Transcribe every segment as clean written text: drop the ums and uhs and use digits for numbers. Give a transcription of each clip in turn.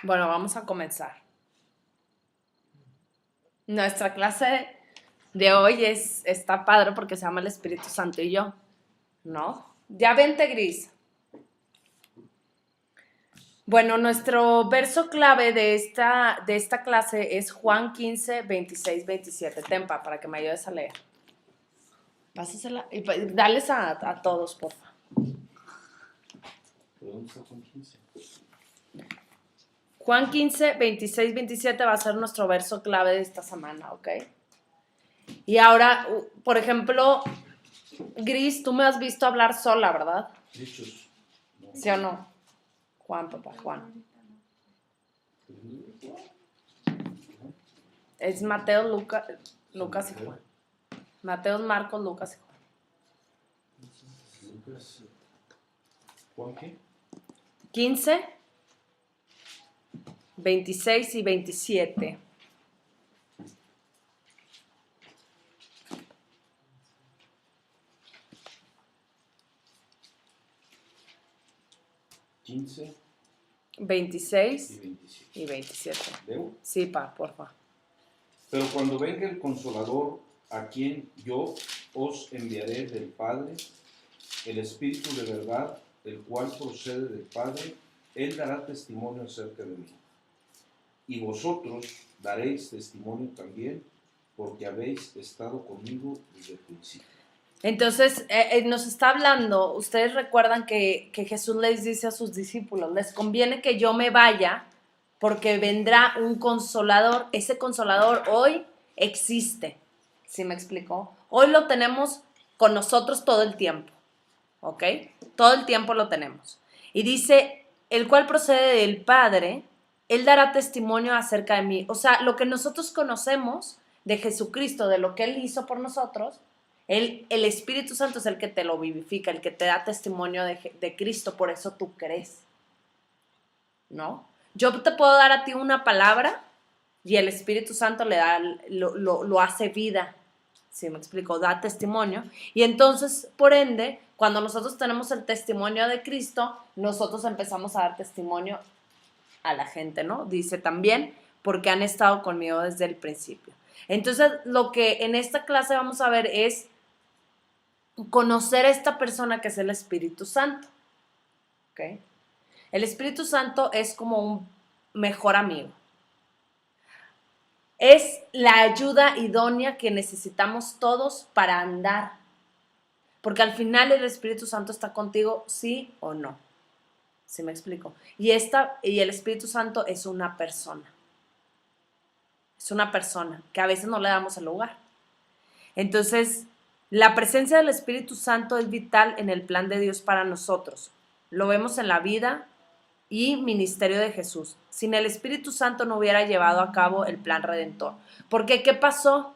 Bueno, vamos a comenzar. Nuestra clase de hoy está padre porque se llama el Espíritu Santo y yo, ¿no? Ya vente, Gris. Bueno, nuestro verso clave de esta clase es Juan 15, 26, 27. Tempa, para que me ayudes a leer. Pásasela y dales a todos, por favor. ¿Dónde está Juan 15? Juan 15, 26, 27 va a ser nuestro verso clave de esta semana, ¿ok? Y ahora, por ejemplo, Gris, tú me has visto hablar sola, ¿verdad? Dichos. No. ¿Sí o no? Juan, papá, Juan. Es Mateo, Lucas y Juan. Mateo, Marcos, Lucas y Juan. Lucas. ¿Juan qué? 15, 26 y 27. ¿15? 26 y 27. y 27. ¿Leo? Sí, pa, porfa. Pero cuando venga el Consolador, a quien yo os enviaré del Padre, el Espíritu de verdad, el cual procede del Padre, Él dará testimonio acerca de mí. Y vosotros daréis testimonio también, porque habéis estado conmigo desde el principio. Entonces, nos está hablando, ustedes recuerdan que Jesús les dice a sus discípulos, les conviene que yo me vaya porque vendrá un consolador. Ese consolador hoy existe, ¿sí me explicó? Hoy lo tenemos con nosotros todo el tiempo, ¿ok? Todo el tiempo lo tenemos. Y dice, el cual procede del Padre, Él dará testimonio acerca de mí. O sea, lo que nosotros conocemos de Jesucristo, de lo que Él hizo por nosotros, el Espíritu Santo es el que te lo vivifica, el que te da testimonio de Cristo, por eso tú crees, ¿no? Yo te puedo dar a ti una palabra y el Espíritu Santo lo hace vida, ¿sí me explico? Da testimonio. Y entonces, por ende, cuando nosotros tenemos el testimonio de Cristo, nosotros empezamos a dar testimonio a la gente, ¿no? Dice también, porque han estado conmigo desde el principio. Entonces, lo que en esta clase vamos a ver es conocer a esta persona que es el Espíritu Santo. ¿Ok? El Espíritu Santo es como un mejor amigo. Es la ayuda idónea que necesitamos todos para andar. Porque al final el Espíritu Santo está contigo, sí o no. ¿Sí me explico? Y el Espíritu Santo es una persona. Es una persona que a veces no le damos el lugar. Entonces, la presencia del Espíritu Santo es vital en el plan de Dios para nosotros. Lo vemos en la vida y ministerio de Jesús. Sin el Espíritu Santo no hubiera llevado a cabo el plan redentor. Porque, ¿qué pasó?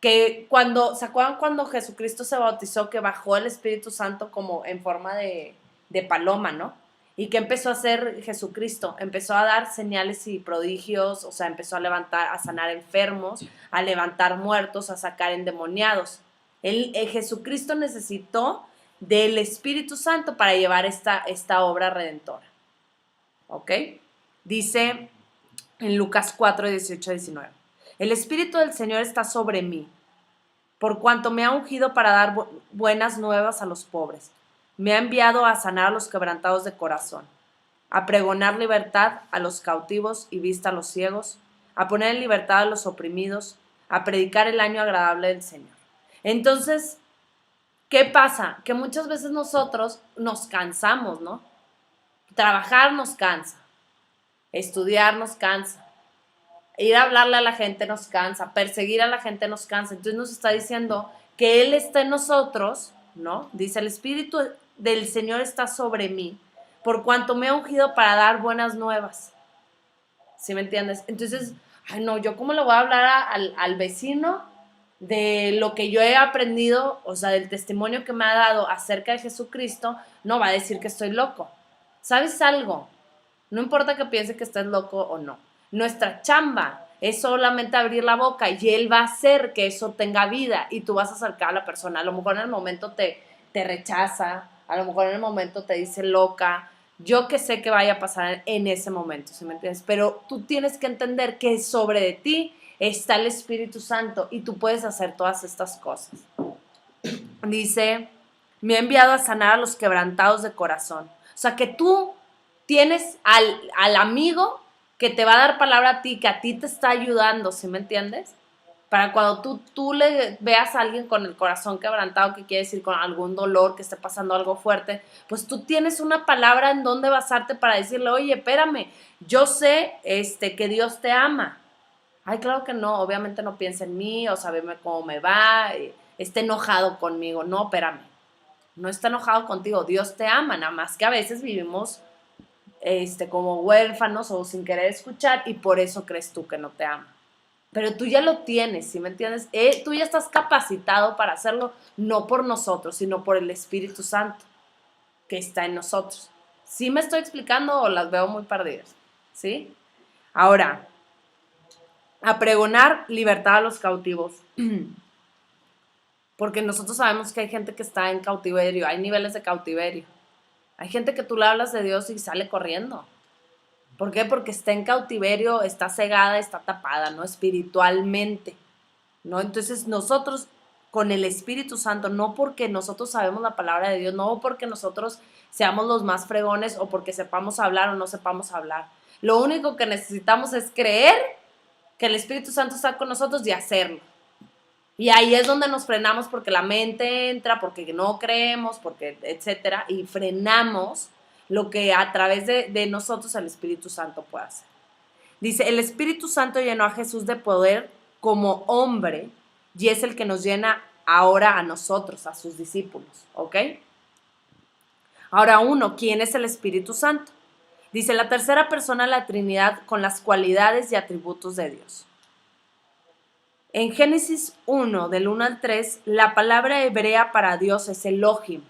Que ¿se acuerdan cuando Jesucristo se bautizó, que bajó el Espíritu Santo como en forma de paloma, ¿no? ¿Y qué empezó a hacer Jesucristo? Empezó a dar señales y prodigios, o sea, empezó a sanar enfermos, a levantar muertos, a sacar endemoniados. Jesucristo necesitó del Espíritu Santo para llevar esta obra redentora. ¿Ok? Dice en Lucas 4, 18, 19. El Espíritu del Señor está sobre mí, por cuanto me ha ungido para dar buenas nuevas a los pobres. Me ha enviado a sanar a los quebrantados de corazón, a pregonar libertad a los cautivos y vista a los ciegos, a poner en libertad a los oprimidos, a predicar el año agradable del Señor. Entonces, ¿qué pasa? Que muchas veces nosotros nos cansamos, ¿no? Trabajar nos cansa, estudiar nos cansa, ir a hablarle a la gente nos cansa, perseguir a la gente nos cansa. Entonces nos está diciendo que Él está en nosotros, ¿no? Dice, el Espíritu del Señor está sobre mí, por cuanto me ha ungido para dar buenas nuevas. ¿Sí me entiendes? Entonces, ay no, yo cómo le voy a hablar al vecino de lo que yo he aprendido, o sea, del testimonio que me ha dado acerca de Jesucristo, no va a decir que estoy loco. ¿Sabes algo? No importa que piense que estés loco o no. Nuestra chamba es solamente abrir la boca y Él va a hacer que eso tenga vida y tú vas a acercar a la persona. A lo mejor en el momento te rechaza, a lo mejor en el momento te dice loca, Yo que sé que vaya a pasar en ese momento, ¿sí me entiendes? Pero tú tienes que entender que sobre de ti está el Espíritu Santo y tú puedes hacer todas estas cosas. Dice, me ha enviado a sanar a los quebrantados de corazón. O sea, que tú tienes al amigo que te va a dar palabra a ti, que a ti te está ayudando, ¿sí me entiendes? Para cuando tú le veas a alguien con el corazón quebrantado, que quiere decir con algún dolor, que esté pasando algo fuerte, pues tú tienes una palabra en donde basarte para decirle, oye, espérame, yo sé que Dios te ama. Ay, claro que no, obviamente no piensa en mí, o saberme cómo me va, esté enojado conmigo. No, espérame, no está enojado contigo, Dios te ama, nada más que a veces vivimos como huérfanos o sin querer escuchar y por eso crees tú que no te ama. Pero tú ya lo tienes, ¿sí me entiendes? Tú ya estás capacitado para hacerlo, no por nosotros, sino por el Espíritu Santo que está en nosotros. ¿Sí me estoy explicando o las veo muy perdidas? ¿Sí? Ahora, a pregonar libertad a los cautivos. Porque nosotros sabemos que hay gente que está en cautiverio, hay niveles de cautiverio. Hay gente que tú le hablas de Dios y sale corriendo. ¿Por qué? Porque está en cautiverio, está cegada, está tapada, ¿no? Espiritualmente, ¿no? Entonces nosotros con el Espíritu Santo, no porque nosotros sabemos la palabra de Dios, no porque nosotros seamos los más fregones o porque sepamos hablar o no sepamos hablar. Lo único que necesitamos es creer que el Espíritu Santo está con nosotros y hacerlo. Y ahí es donde nos frenamos porque la mente entra, porque no creemos, porque etcétera, y frenamos lo que a través de nosotros el Espíritu Santo puede hacer. Dice, el Espíritu Santo llenó a Jesús de poder como hombre y es el que nos llena ahora a nosotros, a sus discípulos, ¿ok? Ahora ¿quién es el Espíritu Santo? Dice, la tercera persona de la Trinidad con las cualidades y atributos de Dios. En Génesis 1, del 1 al 3, la palabra hebrea para Dios es Elohim.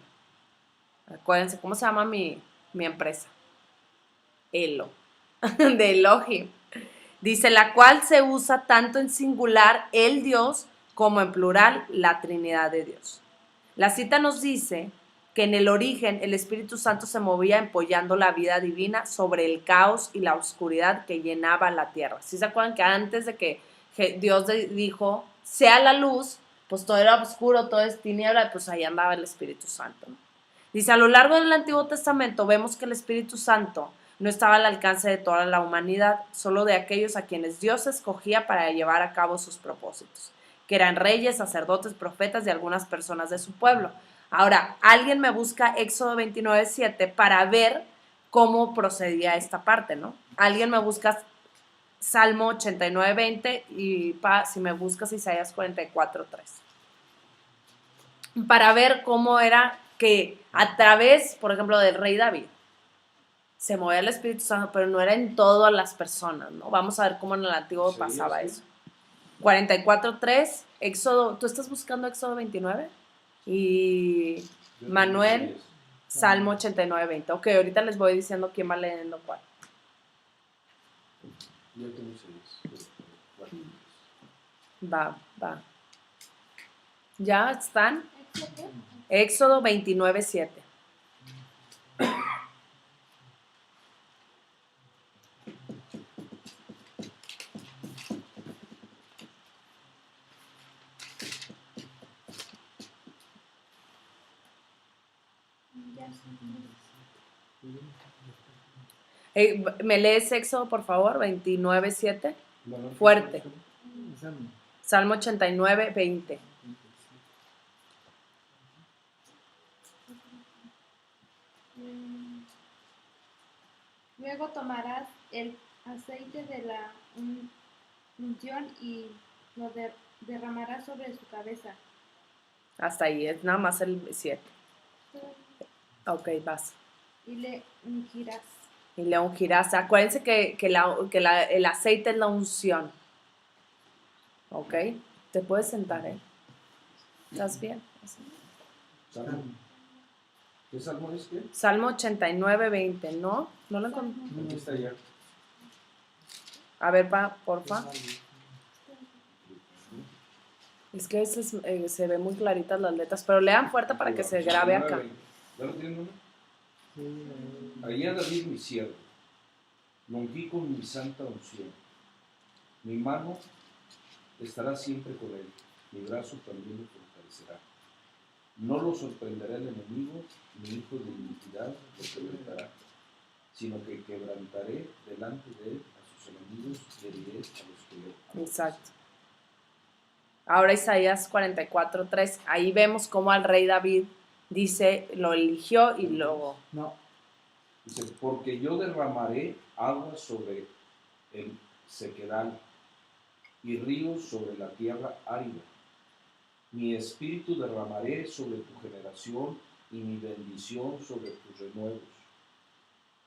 Acuérdense, ¿cómo se llama mi empresa? Elo, de Elohim. Dice, la cual se usa tanto en singular el Dios como en plural la Trinidad de Dios. La cita nos dice que en el origen el Espíritu Santo se movía empollando la vida divina sobre el caos y la oscuridad que llenaba la tierra. ¿Sí se acuerdan que antes de que Dios dijo, sea la luz, pues todo era oscuro, todo es tiniebla, pues ahí andaba el Espíritu Santo, ¿no? Dice, a lo largo del Antiguo Testamento vemos que el Espíritu Santo no estaba al alcance de toda la humanidad, solo de aquellos a quienes Dios escogía para llevar a cabo sus propósitos, que eran reyes, sacerdotes, profetas y algunas personas de su pueblo. Ahora, alguien me busca Éxodo 29:7 para ver cómo procedía esta parte, ¿no? Alguien me busca Salmo 89:20 y si me buscas Isaías 44:3. Para ver cómo era que a través, por ejemplo, del rey David, se movía el Espíritu Santo, pero no era en todas las personas, ¿no? Vamos a ver cómo en el Antiguo pasaba eso. 44:3, Éxodo, ¿tú estás buscando Éxodo 29? Y Manuel, Salmo 89:20. Ok, ahorita les voy diciendo quién va leyendo cuál. Yo tengo 6. Va. ¿Ya están? Éxodo 29:7. ¿Me lees Éxodo, por favor? 29:7. Fuerte. Salmo 89:20. Luego tomarás el aceite de la unción y lo derramarás sobre su cabeza. Hasta ahí, es nada más el 7. Ok, vas. Y le ungirás. Y le ungirás. Acuérdense que el aceite es la unción. Ok, te puedes sentar, ¿eh? ¿Estás bien? ¿Qué salmo es qué? Salmo 89:20, ¿no? No lo encontré. Aquí está ya. A ver, porfa. Es que a veces se ven muy claritas las letras, pero lean fuerte para que se grabe acá. ¿Ya lo tienen, no? Hallé a David mi siervo, lo ungí con mi santa unción. Mi mano estará siempre con él, mi brazo también lo fortalecerá. No lo sorprenderá el enemigo, mi hijo de iniquidad lo quebrantará, sino que quebrantaré delante de él a sus enemigos y heriré a los que le aman. Exacto. Ahora Isaías 44:3, ahí vemos cómo al rey David dice, lo eligió y luego... No. Dice, porque yo derramaré agua sobre el sequedal y ríos sobre la tierra árida. Mi espíritu derramaré sobre tu generación y mi bendición sobre tus renuevos.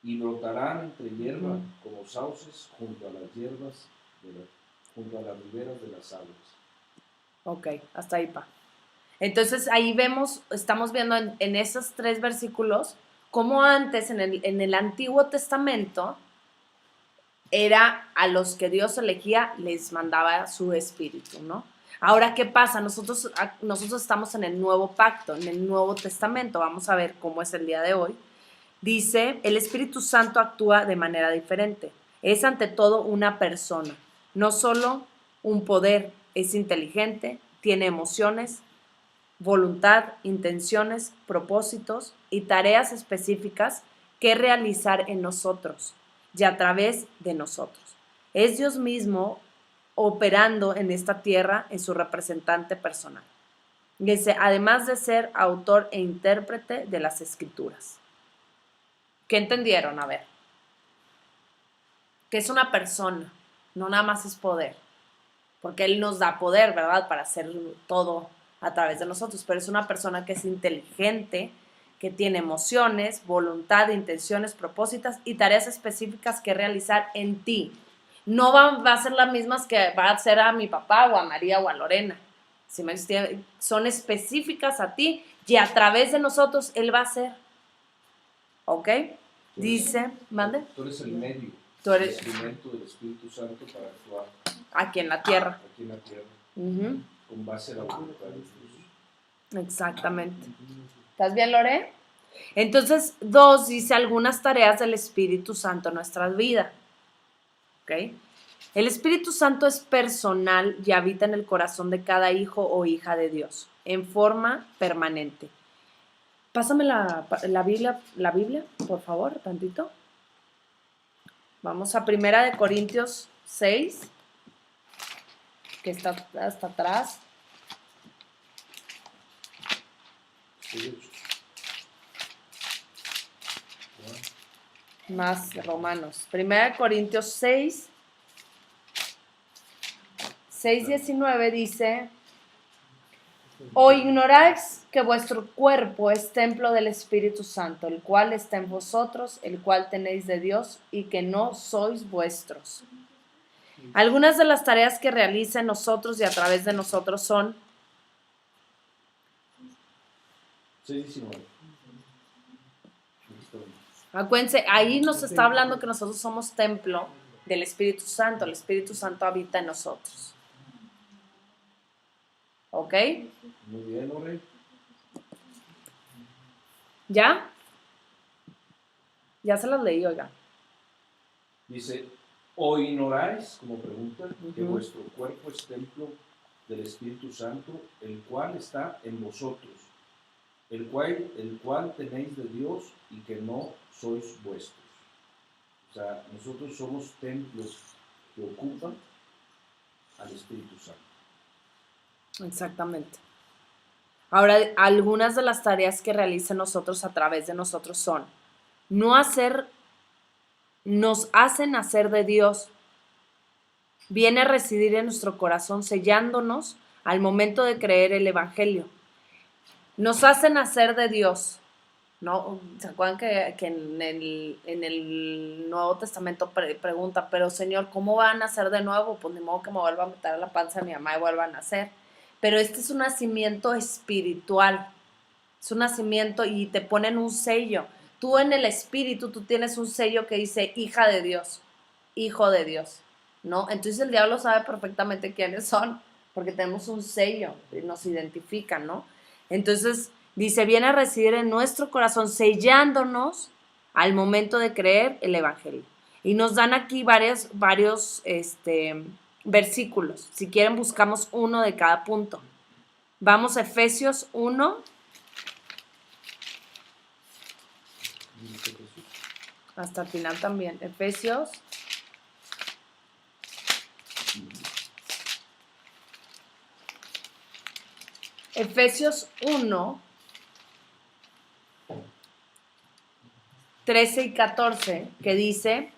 Y brotarán entre hierba como sauces junto a las hierbas, junto a las riberas de las aguas. Ok, hasta ahí, pa. Entonces ahí vemos, estamos viendo en esos 3 versículos, cómo antes en el Antiguo Testamento era a los que Dios elegía, les mandaba su espíritu, ¿no? Ahora, ¿qué pasa? Nosotros estamos en el Nuevo Pacto, en el Nuevo Testamento. Vamos a ver cómo es el día de hoy. Dice, el Espíritu Santo actúa de manera diferente. Es ante todo una persona, no solo un poder. Es inteligente, tiene emociones, voluntad, intenciones, propósitos y tareas específicas que realizar en nosotros y a través de nosotros. Es Dios mismo operando en esta tierra en su representante personal. Dice, además de ser autor e intérprete de las Escrituras. ¿Qué entendieron? A ver. Que es una persona, no nada más es poder. Porque Él nos da poder, ¿verdad? Para hacer todo a través de nosotros. Pero es una persona que es inteligente, que tiene emociones, voluntad, intenciones, propósitos y tareas específicas que realizar en ti. No va a ser las mismas que va a hacer a mi papá o a María o a Lorena. ¿Sí me entiendes? Son específicas a ti y a través de nosotros Él va a hacer. ¿Ok? Dice, ¿mande? Tú eres el medio, Tú eres el instrumento del Espíritu Santo para actuar aquí en la tierra. aquí en la tierra, Uh-huh. con base a la voluntad de Dios. Exactamente. ¿Estás bien, Lore? Entonces, 2 dice algunas tareas del Espíritu Santo en nuestras vidas. ¿Ok? El Espíritu Santo es personal y habita en el corazón de cada hijo o hija de Dios, en forma permanente. Pásame la Biblia, por favor, tantito. Vamos a 1 Corintios 6, que está hasta atrás. Más Romanos. 1 Corintios 6, 19 dice, ¿o ignoráis que vuestro cuerpo es templo del Espíritu Santo, el cual está en vosotros, el cual tenéis de Dios y que no sois vuestros? Algunas de las tareas que realiza en nosotros y a través de nosotros son 6:19. Acuérdense, ahí nos está hablando que nosotros somos templo del Espíritu Santo. El Espíritu Santo habita en nosotros. ¿Ok? Muy bien, Lore. ¿Ya? Ya se las leí, oiga. Dice, ¿o ignoráis, como pregunta, que Ujú. vuestro cuerpo es templo del Espíritu Santo, el cual está en vosotros, el cual tenéis de Dios y que no sois vuestros? O sea, nosotros somos templos que ocupan al Espíritu Santo. Exactamente. Ahora, algunas de las tareas que realiza nosotros a través de nosotros son nos hacen hacer de Dios, viene a residir en nuestro corazón, sellándonos al momento de creer el Evangelio. Nos hacen hacer de Dios, ¿no? ¿Se acuerdan que en el Nuevo Testamento pregunta, pero Señor, ¿cómo van a nacer de nuevo? Pues ni modo que me vuelva a meter a la panza de mi mamá y vuelva a nacer. Pero este es un nacimiento espiritual, es un nacimiento y te ponen un sello. Tú en el espíritu, tú tienes un sello que dice hija de Dios, hijo de Dios, ¿no? Entonces el diablo sabe perfectamente quiénes son, porque tenemos un sello, y nos identifican, ¿no? Entonces dice, viene a residir en nuestro corazón, sellándonos al momento de creer el Evangelio. Y nos dan aquí varios versículos. Si quieren, buscamos uno de cada punto. Vamos a Efesios 1. Hasta el final también. Efesios. Efesios 1, 13 y 14, que dice: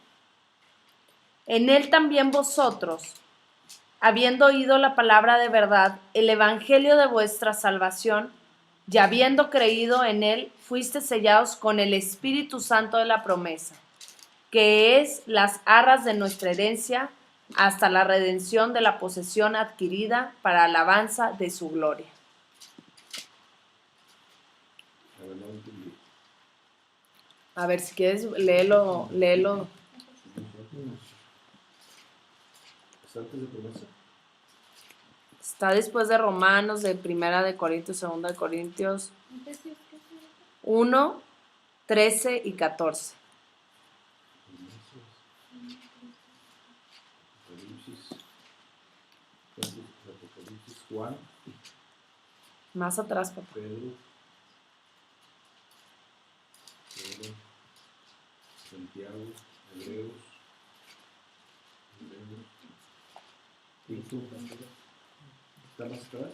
en él también vosotros, habiendo oído la palabra de verdad, el evangelio de vuestra salvación, y habiendo creído en él, fuiste sellados con el Espíritu Santo de la promesa, que es las arras de nuestra herencia, hasta la redención de la posesión adquirida para alabanza de su gloria. A ver, si quieres, léelo. ¿Está antes de promesa? Está después de Romanos, de Primera de Corintios, Segunda de Corintios, 1, 13 y 14. Juan, Más atrás, papá. Pedro, Santiago, Hebreos. ¿Y tú? ¿Está más atrás?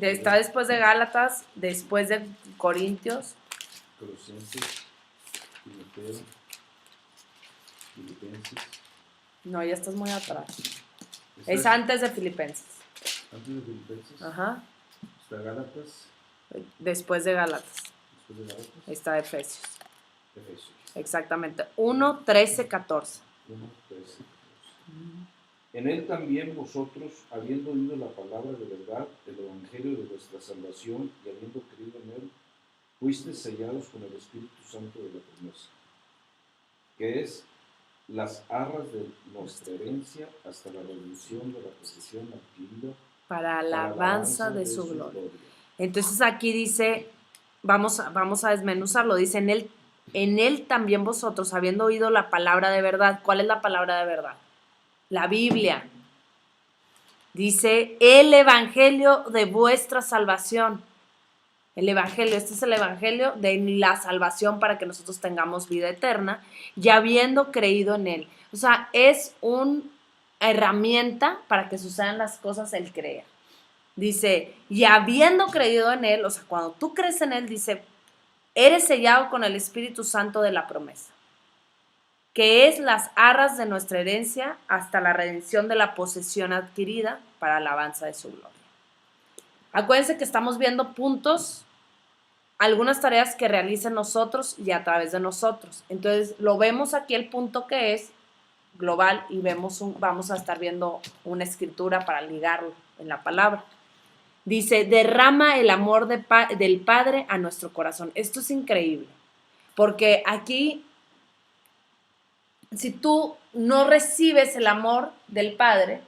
Está después de Gálatas, después de Corintios. Colosenses, Timoteo, Filipenses. No, ya estás muy atrás. ¿Está Es antes de Filipenses. antes de Filipenses? Ajá. ¿Está Gálatas? Después de Gálatas. Después de Gálatas. Está Efesios. Efesios. Exactamente. 1, 13, 14. 1, 13, 14. En él también vosotros, habiendo oído la palabra de verdad, el evangelio de vuestra salvación, y habiendo creído en él, fuisteis sellados con el Espíritu Santo de la promesa, que es las arras de nuestra herencia hasta la redención de la posesión adquirida Para alabanza de su gloria. Entonces aquí dice, vamos a desmenuzarlo, dice, en él también vosotros, habiendo oído la palabra de verdad. ¿Cuál es la palabra de verdad? La Biblia. Dice, el evangelio de vuestra salvación. El evangelio, este es el evangelio de la salvación para que nosotros tengamos vida eterna, y habiendo creído en él. O sea, es una herramienta para que sucedan las cosas el creer. Dice, y habiendo creído en él, o sea, cuando tú crees en él, dice, eres sellado con el Espíritu Santo de la promesa, que es las arras de nuestra herencia hasta la redención de la posesión adquirida para alabanza de su gloria. Acuérdense que estamos viendo puntos, algunas tareas que realicen nosotros y a través de nosotros. Entonces, lo vemos aquí el punto que es global y vamos a estar viendo una escritura para ligarlo en la palabra. Dice, derrama el amor del Padre a nuestro corazón. Esto es increíble, porque aquí, si tú no recibes el amor del Padre,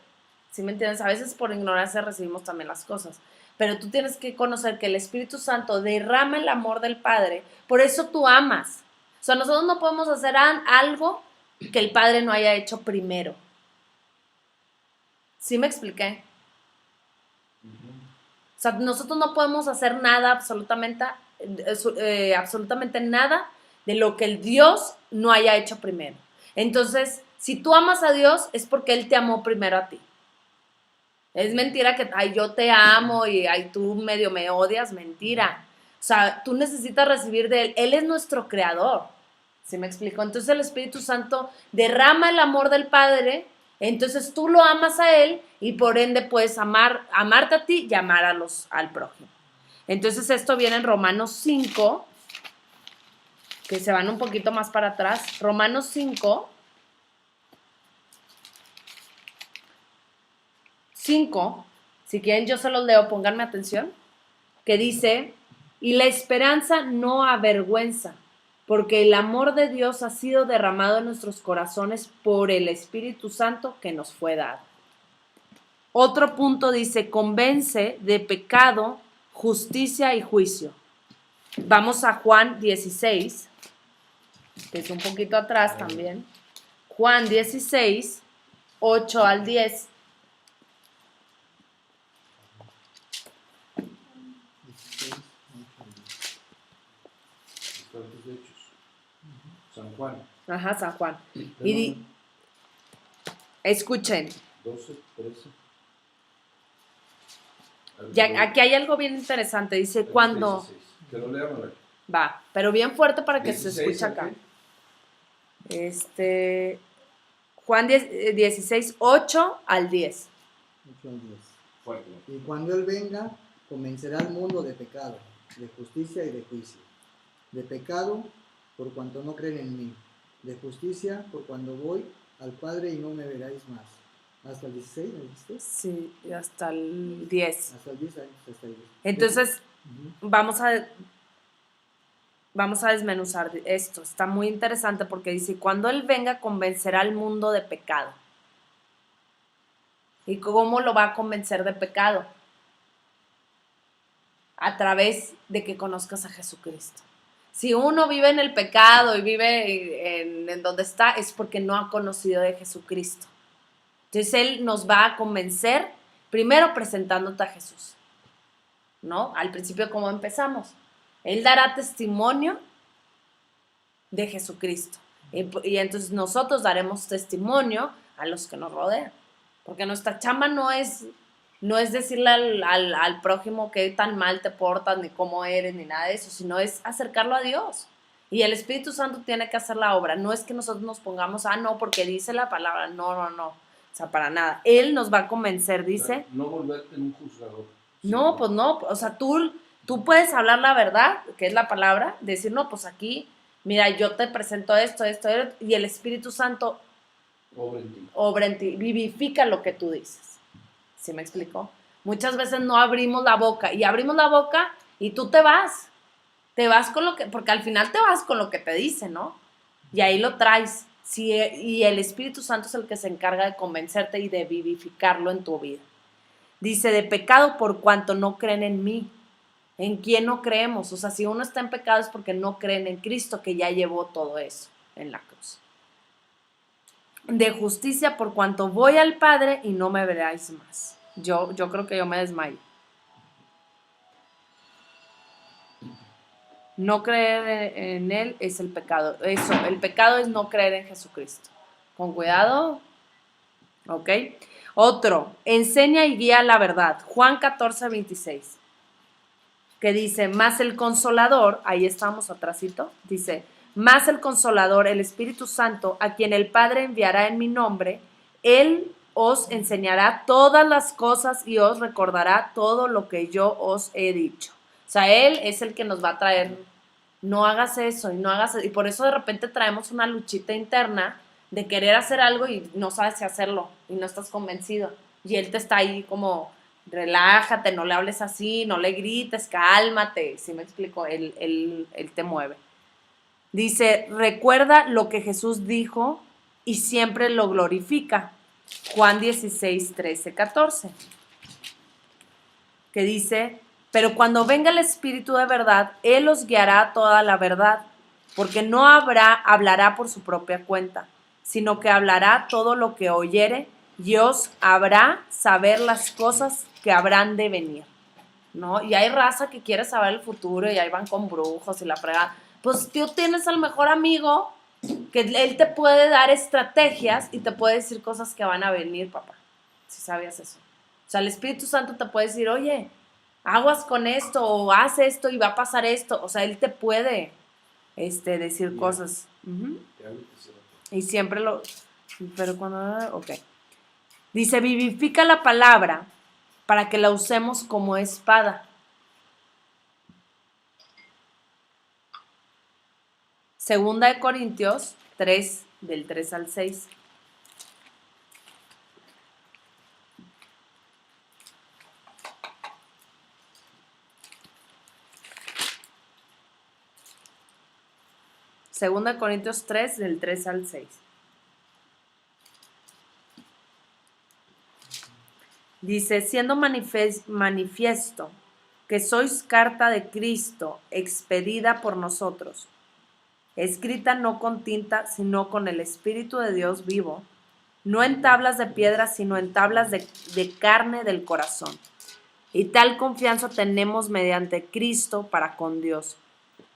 ¿sí me entiendes? A veces por ignorancia recibimos también las cosas, pero tú tienes que conocer que el Espíritu Santo derrama el amor del Padre, por eso tú amas. O sea, nosotros no podemos hacer algo que el Padre no haya hecho primero. ¿Sí me expliqué? O sea, nosotros no podemos hacer nada, absolutamente nada de lo que el Dios no haya hecho primero. Entonces, si tú amas a Dios, es porque Él te amó primero a ti. Es mentira que, ay, yo te amo y ay, tú medio me odias, mentira. O sea, tú necesitas recibir de Él. Él es nuestro creador. ¿Sí me explico? Entonces el Espíritu Santo derrama el amor del Padre. Entonces tú lo amas a Él y por ende puedes amarte a ti y amar al prójimo. Entonces esto viene en Romanos 5, que se van un poquito más para atrás. Romanos 5, 5, si quieren yo se los leo, pónganme atención, que dice, y la esperanza no avergüenza, porque el amor de Dios ha sido derramado en nuestros corazones por el Espíritu Santo que nos fue dado. Otro punto dice, convence de pecado, justicia y juicio. Vamos a Juan 16. que es un poquito atrás también. Juan 16, 8 al 10. 16, 8 al 10. Tantos hechos. San Juan. Ajá, San Juan. Y Perdón, escuchen, 12, 13. ya, aquí hay algo bien interesante. Dice, cuando... 16. Que lo leamos, a ver. Va, pero bien fuerte para que se 16, escuche acá. ¿qué? Juan 16, 8 al 10. 8 al 10. Fuerte. Y cuando Él venga, convencerá al mundo de pecado, de justicia y de juicio. De pecado, por cuanto no creen en mí. De justicia, por cuando voy al Padre y no me veráis más. ¿Hasta el 16? ¿Me dijiste? Sí, y hasta el 10. Hasta el 10 años, hasta el 10. Entonces, Ujú. vamos a desmenuzar esto. Está muy interesante porque dice, cuando Él venga, convencerá al mundo de pecado. ¿Y cómo lo va a convencer de pecado? A través de que conozcas a Jesucristo. Si uno vive en el pecado y vive en donde está, es porque no ha conocido de Jesucristo. Entonces Él nos va a convencer, primero presentándote a Jesús, ¿no? Al principio, ¿cómo empezamos? Él dará testimonio de Jesucristo. Y entonces nosotros daremos testimonio a los que nos rodean. Porque nuestra chamba no es decirle al prójimo que tan mal te portas, ni cómo eres, ni nada de eso, sino es acercarlo a Dios. Y el Espíritu Santo tiene que hacer la obra. No es que nosotros nos pongamos, no, porque dice la palabra. No. O sea, para nada. Él nos va a convencer, dice. No volverte en un juzgador. No, Sí. pues no. O sea, tú puedes hablar la verdad, que es la palabra, decir, no, pues aquí, mira, yo te presento esto, y el Espíritu Santo obra en ti, vivifica lo que tú dices. ¿Sí me explico? Muchas veces no abrimos la boca, y abrimos la boca y tú te vas con lo que, porque al final te vas con lo que te dice, ¿no? Y ahí lo traes. Sí, y el Espíritu Santo es el que se encarga de convencerte y de vivificarlo en tu vida. Dice, de pecado por cuanto no creen en mí. ¿En quién no creemos? O sea, si uno está en pecado es porque no creen en Cristo, que ya llevó todo eso en la cruz. De justicia por cuanto voy al Padre y no me veráis más. Yo creo que yo me desmayo. No creer en Él es el pecado. Eso, el pecado es no creer en Jesucristo. Con cuidado. ¿Ok? Otro, enseña y guía la verdad. Juan 14, 26. Que dice, más el Consolador, ahí estamos atrásito, dice, más el Consolador, el Espíritu Santo, a quien el Padre enviará en mi nombre, Él os enseñará todas las cosas y os recordará todo lo que yo os he dicho. O sea, Él es el que nos va a traer, no hagas eso y no hagas eso. Y por eso de repente traemos una luchita interna de querer hacer algo y no sabes si hacerlo y no estás convencido. Y Él te está ahí como, relájate, no le hables así, no le grites, cálmate. ¿Sí me explico? Él te mueve. Dice, recuerda lo que Jesús dijo y siempre lo glorifica. Juan 16, 13, 14. Que dice, pero cuando venga el Espíritu de verdad, Él os guiará a toda la verdad, porque no hablará por su propia cuenta, sino que hablará todo lo que oyere y os habrá saber las cosas que habrán de venir, ¿no? Y hay raza que quiere saber el futuro y ahí van con brujos y la fregada. Pues tú tienes al mejor amigo que él te puede dar estrategias y te puede decir cosas que van a venir, papá, si sabías eso. O sea, el Espíritu Santo te puede decir, oye, aguas con esto o haz esto y va a pasar esto. O sea, Él te puede decir Ya. cosas. Y siempre lo... Pero cuando... Ok. Dice, vivifica la palabra para que la usemos como espada. Segunda de Corintios 3, del 3 al 6. Segunda de Corintios 3, del 3 al 6. Dice, siendo manifiesto que sois carta de Cristo expedida por nosotros, escrita no con tinta, sino con el Espíritu de Dios vivo, no en tablas de piedra, sino en tablas de carne del corazón. Y tal confianza tenemos mediante Cristo para con Dios.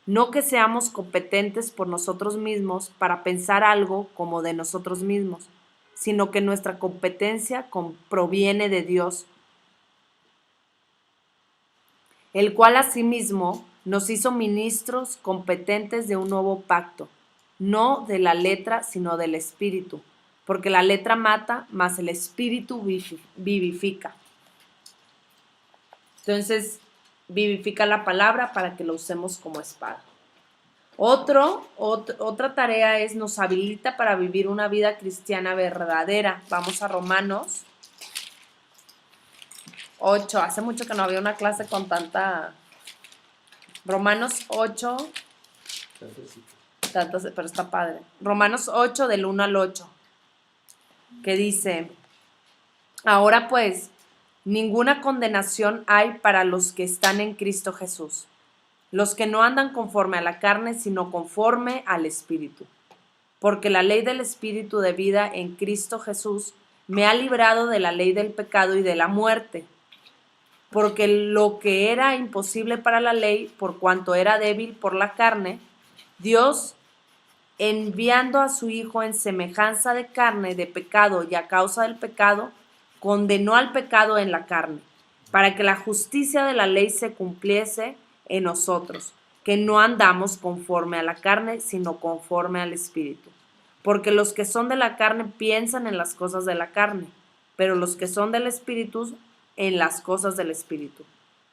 No que seamos competentes por nosotros mismos para pensar algo como de nosotros mismos, sino que nuestra competencia proviene de Dios, el cual asimismo nos hizo ministros competentes de un nuevo pacto, no de la letra, sino del Espíritu, porque la letra mata, mas el Espíritu vivifica. Entonces, vivifica la palabra para que lo usemos como espada. Otra tarea es, nos habilita para vivir una vida cristiana verdadera. Vamos a Romanos 8. Hace mucho que no había una clase con tanta... Romanos 8, pero está padre. Romanos 8 del 1 al 8, que dice, ahora pues, ninguna condenación hay para los que están en Cristo Jesús, los que no andan conforme a la carne, sino conforme al Espíritu. Porque la ley del Espíritu de vida en Cristo Jesús me ha librado de la ley del pecado y de la muerte. Porque lo que era imposible para la ley, por cuanto era débil por la carne, Dios, enviando a su Hijo en semejanza de carne, de pecado y a causa del pecado, condenó al pecado en la carne, para que la justicia de la ley se cumpliese en nosotros, que no andamos conforme a la carne, sino conforme al Espíritu. Porque los que son de la carne piensan en las cosas de la carne, pero los que son del Espíritu en las cosas del Espíritu.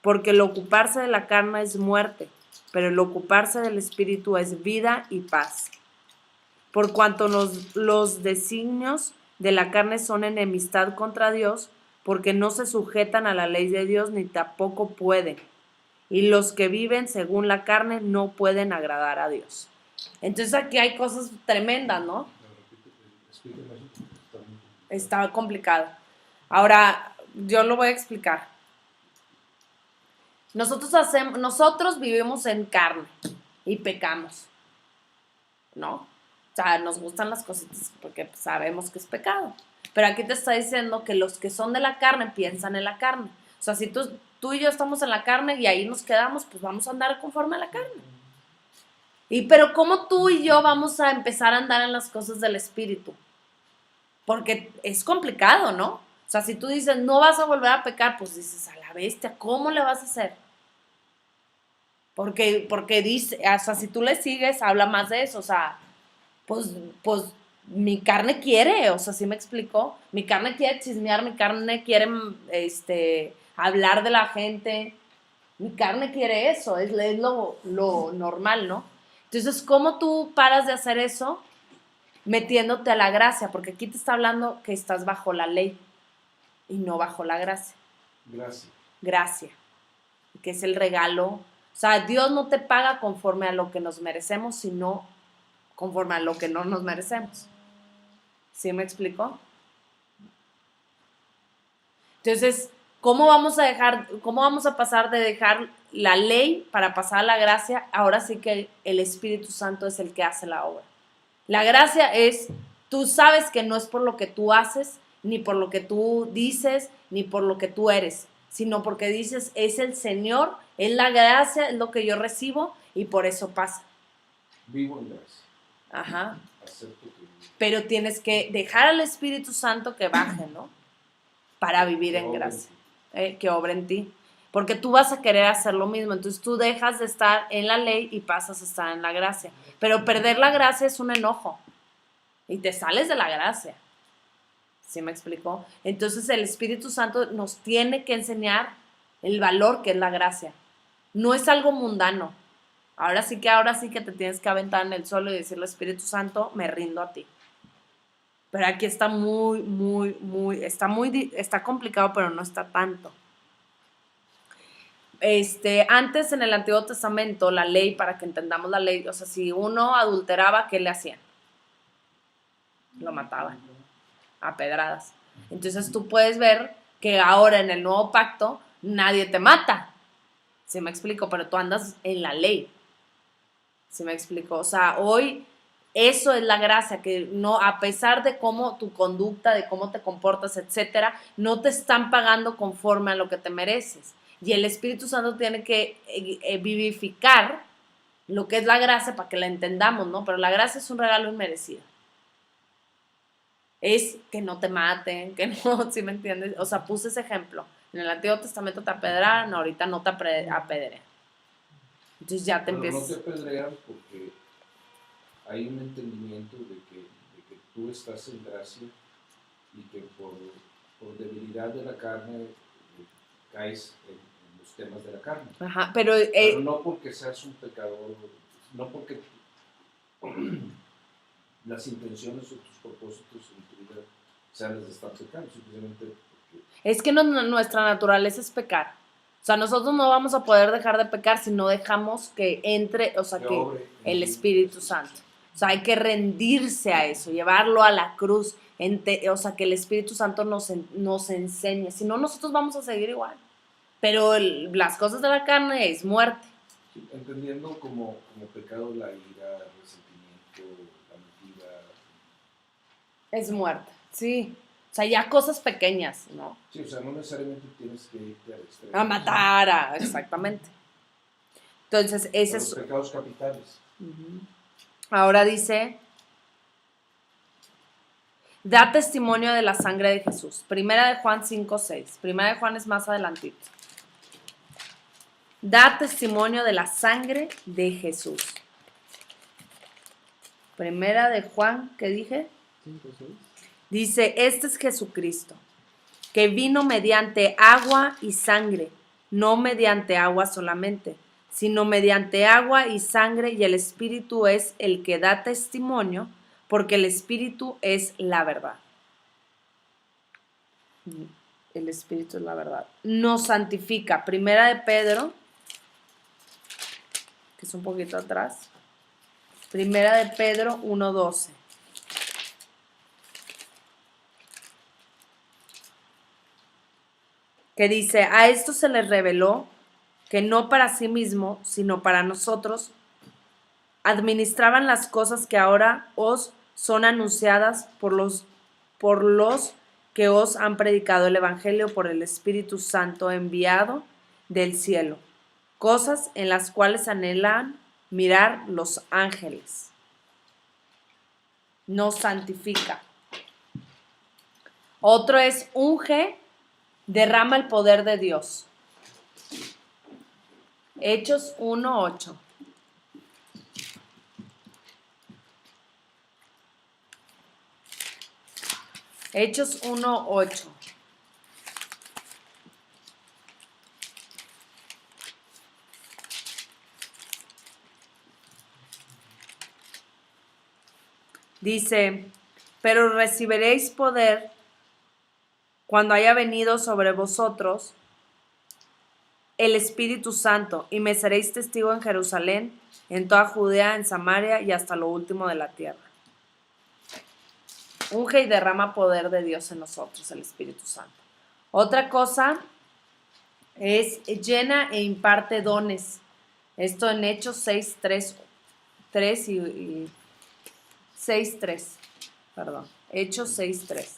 Porque el ocuparse de la carne es muerte, pero el ocuparse del Espíritu es vida y paz. Por cuanto los designios de la carne son enemistad contra Dios, porque no se sujetan a la ley de Dios ni tampoco pueden. Y los que viven según la carne no pueden agradar a Dios. Entonces aquí hay cosas tremendas, ¿no? Está complicado. Ahora, yo lo voy a explicar. Nosotros vivimos en carne y pecamos, ¿no? O sea, nos gustan las cositas porque sabemos que es pecado. Pero aquí te está diciendo que los que son de la carne piensan en la carne. O sea, si tú y yo estamos en la carne y ahí nos quedamos, pues vamos a andar conforme a la carne. Pero ¿cómo tú y yo vamos a empezar a andar en las cosas del Espíritu? Porque es complicado, ¿no? O sea, si tú dices, no vas a volver a pecar, pues dices, a la bestia, ¿cómo le vas a hacer? Porque dice, o sea, si tú le sigues, habla más de eso, o sea, pues mi carne quiere, o sea, ¿sí me explicó? Mi carne quiere chismear, mi carne quiere, hablar de la gente, mi carne quiere eso, es lo normal, ¿no? Entonces, ¿cómo tú paras de hacer eso? Metiéndote a la gracia, porque aquí te está hablando que estás bajo la ley y no bajo la gracia. Gracia, que es el regalo. O sea, Dios no te paga conforme a lo que nos merecemos, sino conforme a lo que no nos merecemos. ¿Sí me explicó? Entonces, ¿cómo vamos a pasar de dejar la ley para pasar a la gracia? Ahora sí que el Espíritu Santo es el que hace la obra. La gracia es, tú sabes que no es por lo que tú haces, ni por lo que tú dices, ni por lo que tú eres, sino porque dices, es el Señor, es la gracia, es lo que yo recibo y por eso pasa. Vivo en gracia. Ajá. Acepto que... Pero tienes que dejar al Espíritu Santo que baje, ¿no? Para vivir en gracia, que obre en ti. Porque tú vas a querer hacer lo mismo, entonces tú dejas de estar en la ley y pasas a estar en la gracia. Pero perder la gracia es un enojo y te sales de la gracia. ¿Sí me explicó? Entonces el Espíritu Santo nos tiene que enseñar el valor que es la gracia. No es algo mundano. Ahora sí que te tienes que aventar en el suelo y decirle, Espíritu Santo, me rindo a ti. Pero aquí está está complicado, pero no está tanto. Antes en el Antiguo Testamento, la ley, para que entendamos la ley, o sea, si uno adulteraba, ¿qué le hacían? Lo mataban a pedradas. Entonces tú puedes ver que ahora en el nuevo pacto nadie te mata. ¿Sí me explico? Pero tú andas en la ley. ¿Sí me explico? O sea, hoy eso es la gracia, que no, a pesar de cómo tu conducta, de cómo te comportas, etcétera, no te están pagando conforme a lo que te mereces. Y el Espíritu Santo tiene que vivificar lo que es la gracia para que la entendamos, ¿no? Pero la gracia es un regalo inmerecido. Es que no te maten, que no, ¿sí me entiendes? O sea, puse ese ejemplo. En el Antiguo Testamento te apedrearon, ahorita no te apedrean. Entonces ya te Pero no te empiezas. apedrean porque hay un entendimiento de que tú estás en gracia y que por debilidad de la carne caes en los temas de la carne. Ajá, Pero no porque seas un pecador, no porque las intenciones o tus propósitos en tu vida sean las de estar pecando, simplemente porque es que nuestra naturaleza es pecar. O sea, nosotros no vamos a poder dejar de pecar si no dejamos que entre, o sea, que que obre en el ti. Espíritu Santo. O sea, hay que rendirse a eso, llevarlo a la cruz, o sea, que el Espíritu Santo nos enseñe. Si no, nosotros vamos a seguir igual. Pero las cosas de la carne es muerte. Sí, entendiendo como pecado la ira, el resentimiento, la mentira. Es muerte, sí. O sea, ya cosas pequeñas, ¿no? Sí, o sea, no necesariamente tienes que irte al extremo. A matar, exactamente. Entonces, ese Los es... pecados capitales. Uh-huh. Ahora dice, da testimonio de la sangre de Jesús. Primera de Juan 5:6. Primera de Juan es más adelantito. Da testimonio de la sangre de Jesús. Primera de Juan, ¿qué dije? 5, 6. Dice, este es Jesucristo, que vino mediante agua y sangre, no mediante agua solamente, sino mediante agua y sangre, y el Espíritu es el que da testimonio, porque el Espíritu es la verdad. El Espíritu es la verdad. Nos santifica. Primera de Pedro, que es un poquito atrás. Primera de Pedro 1:12. Que dice, a esto se les reveló que no para sí mismo, sino para nosotros, administraban las cosas que ahora os son anunciadas por los que os han predicado el Evangelio por el Espíritu Santo enviado del cielo, cosas en las cuales anhelan mirar los ángeles. Nos santifica. Otro es unge, derrama el poder de Dios. Hechos 1:8. Hechos 1:8. Dice, pero recibiréis poder cuando haya venido sobre vosotros el Espíritu Santo, y me seréis testigo en Jerusalén, en toda Judea, en Samaria y hasta lo último de la tierra. Unge y derrama poder de Dios en nosotros, el Espíritu Santo. Otra cosa es llena e imparte dones. Esto en Hechos 6:3 y 6:3. Perdón, Hechos 6:3.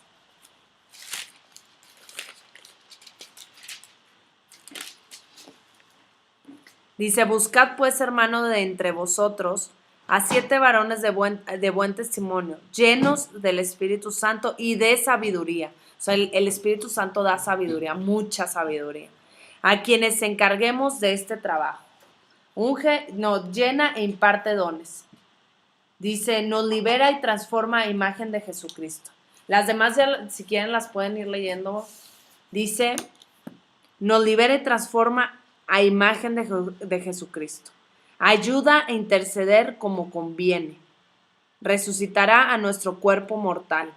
Dice, buscad pues, hermano, de entre vosotros a 7 varones de buen testimonio, llenos del Espíritu Santo y de sabiduría. O sea, el Espíritu Santo da sabiduría, mucha sabiduría. A quienes encarguemos de este trabajo. Llena e imparte dones. Dice, nos libera y transforma a imagen de Jesucristo. Las demás, ya, si quieren, las pueden ir leyendo. Dice, nos libera y transforma a imagen de Jesucristo. Ayuda a interceder como conviene. Resucitará a nuestro cuerpo mortal.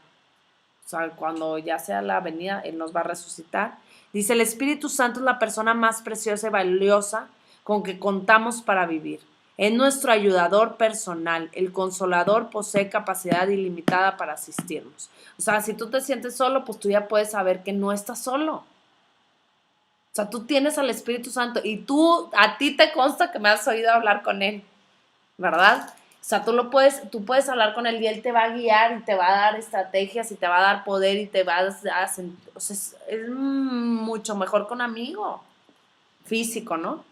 O sea, cuando ya sea la venida, Él nos va a resucitar. Dice, el Espíritu Santo es la persona más preciosa y valiosa con que contamos para vivir. Es nuestro ayudador personal. El Consolador posee capacidad ilimitada para asistirnos. O sea, si tú te sientes solo, pues tú ya puedes saber que no estás solo. O sea, tú tienes al Espíritu Santo y a ti te consta que me has oído hablar con Él. ¿verdad? O sea, tú puedes hablar con él y él te va a guiar y te va a dar estrategias y te va a dar poder y te va a o sea, es mucho mejor que un amigo físico, ¿no?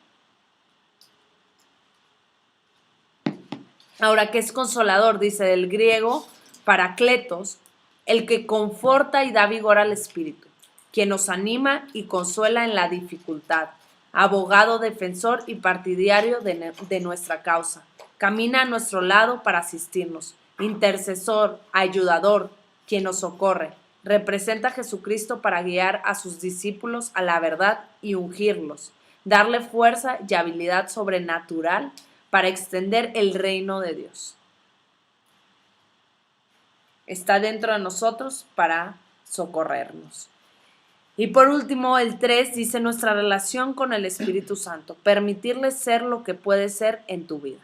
Ahora, ¿qué es consolador? Dice del griego parakletos, el que conforta y da vigor al espíritu, quien nos anima y consuela en la dificultad, abogado, defensor y partidario de nuestra causa. Camina a nuestro lado para asistirnos, intercesor, ayudador, quien nos socorre. Representa a Jesucristo para guiar a sus discípulos a la verdad y ungirlos, darle fuerza y habilidad sobrenatural para extender el reino de Dios. Está dentro de nosotros para socorrernos. Y por último, el 3 dice nuestra relación con el Espíritu Santo, permitirle ser lo que puede ser en tu vida.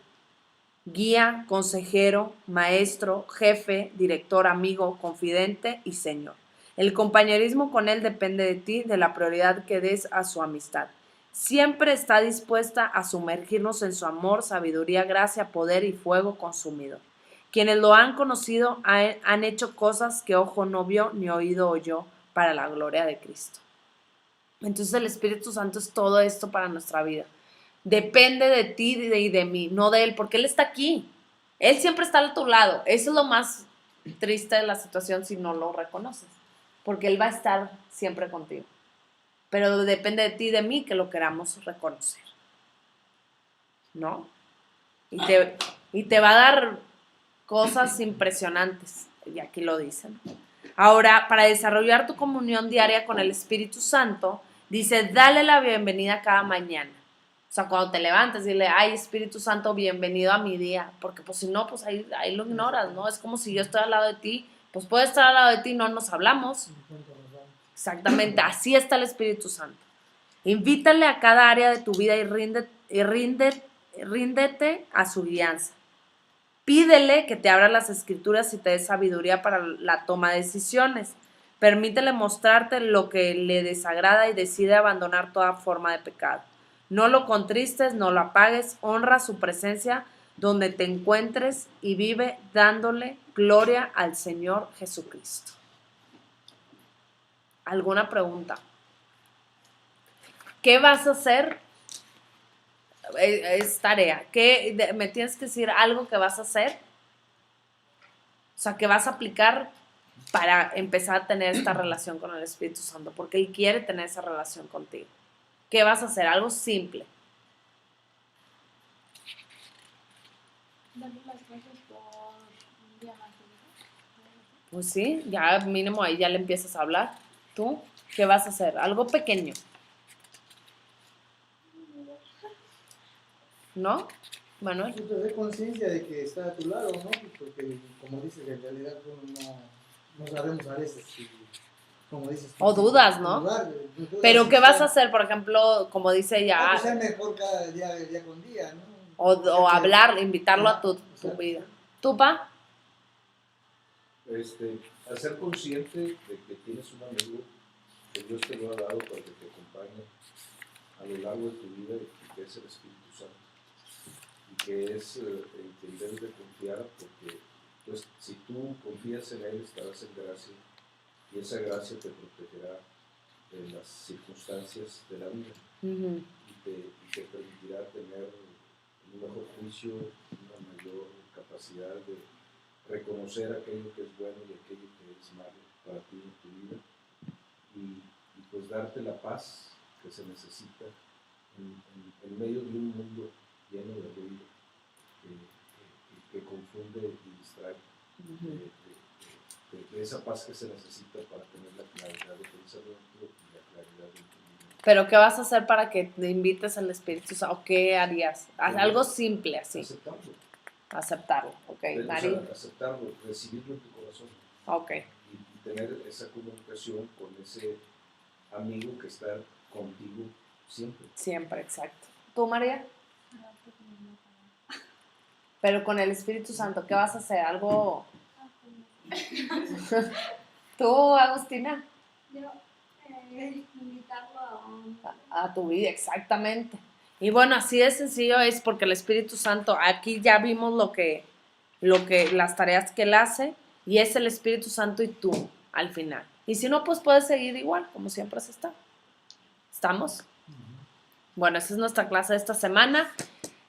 Guía, consejero, maestro, jefe, director, amigo, confidente y Señor. El compañerismo con Él depende de ti, de la prioridad que des a su amistad. Siempre está dispuesta a sumergirnos en su amor, sabiduría, gracia, poder y fuego consumidor. Quienes lo han conocido han hecho cosas que ojo no vio ni oído oyó para la gloria de Cristo. Entonces el Espíritu Santo es todo esto para nuestra vida. Depende de ti y de mí, no de Él, porque Él está aquí. Él siempre está a tu lado. Eso es lo más triste de la situación si no lo reconoces, porque Él va a estar siempre contigo. Pero depende de ti y de mí que lo queramos reconocer, ¿no? Y te va a dar cosas impresionantes, y aquí lo dicen. Ahora, para desarrollar tu comunión diaria con el Espíritu Santo, dice, dale la bienvenida cada mañana. O sea, cuando te levantes, dile, ay, Espíritu Santo, bienvenido a mi día. Porque pues si no, pues ahí lo ignoras, ¿no? Es como si yo estoy al lado de ti, pues puedo estar al lado de ti y no nos hablamos. Exactamente, así está el Espíritu Santo. Invítale a cada área de tu vida y ríndete a su guianza. Pídele que te abra las escrituras y te dé sabiduría para la toma de decisiones. Permítele mostrarte lo que le desagrada y decide abandonar toda forma de pecado. No lo contristes, no lo apagues, honra su presencia donde te encuentres y vive dándole gloria al Señor Jesucristo. ¿Alguna pregunta? ¿Qué vas a hacer? Es tarea. ¿Me tienes que decir algo que vas a hacer? O sea, que vas a aplicar para empezar a tener esta relación con el Espíritu Santo, porque Él quiere tener esa relación contigo. ¿Qué vas a hacer? Algo simple. Darle las gracias por un día más de vida. Pues sí, ya mínimo ahí ya le empiezas a hablar. ¿Tú qué vas a hacer? Algo pequeño. ¿No, Manuel? Pues tener conciencia de que está a tu lado, ¿no? Porque, como dices, en realidad uno no sabemos a veces si, como dices. O dudas, ¿no? Dudas Pero si ¿qué vas a está- hacer? Por ejemplo, como dice ya, pues ser mejor cada día con día, ¿no? o hablar, invitarlo a tu vida. ¿Tú, pa? A ser consciente de que tienes un amigo que Dios te lo ha dado para que te acompañe a lo largo de tu vida y que es el Espíritu Santo. Y que es en quien debes de confiar, porque pues, si tú confías en Él estarás en gracia y esa gracia te protegerá de las circunstancias de la vida y te permitirá tener un mejor juicio, una mayor capacidad de reconocer aquello que es bueno y aquello que es malo para ti en tu vida y pues darte la paz que se necesita en medio de un mundo lleno de ruido que confunde y distrae, de esa paz que se necesita para tener la claridad de pensamiento y la claridad de entendimiento. ¿Pero qué vas a hacer para que te invites al Espíritu Santo? ¿O qué harías? Haz algo simple así. Aceptarlo. Ok, Mari. Aceptarlo, recibirlo en tu corazón. Ok. Y tener esa comunicación con ese amigo que está contigo siempre. Siempre, exacto. ¿Tú, María? Pero con el Espíritu Santo, ¿qué vas a hacer? Algo... ¿Tú, Agustina? Yo invitarlo A tu vida, exactamente. Y bueno, así de sencillo es porque el Espíritu Santo, aquí ya vimos las tareas que él hace, y es el Espíritu Santo y tú al final. Y si no, pues puedes seguir igual, como siempre has estado. ¿Estamos? Bueno, esa es nuestra clase de esta semana.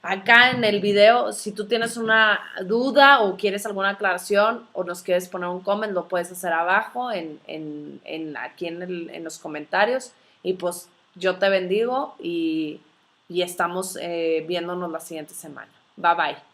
Acá en el video, si tú tienes una duda o quieres alguna aclaración o nos quieres poner un comment, lo puedes hacer abajo aquí en los comentarios. Y pues yo te bendigo y estamos viéndonos la siguiente semana. Bye bye.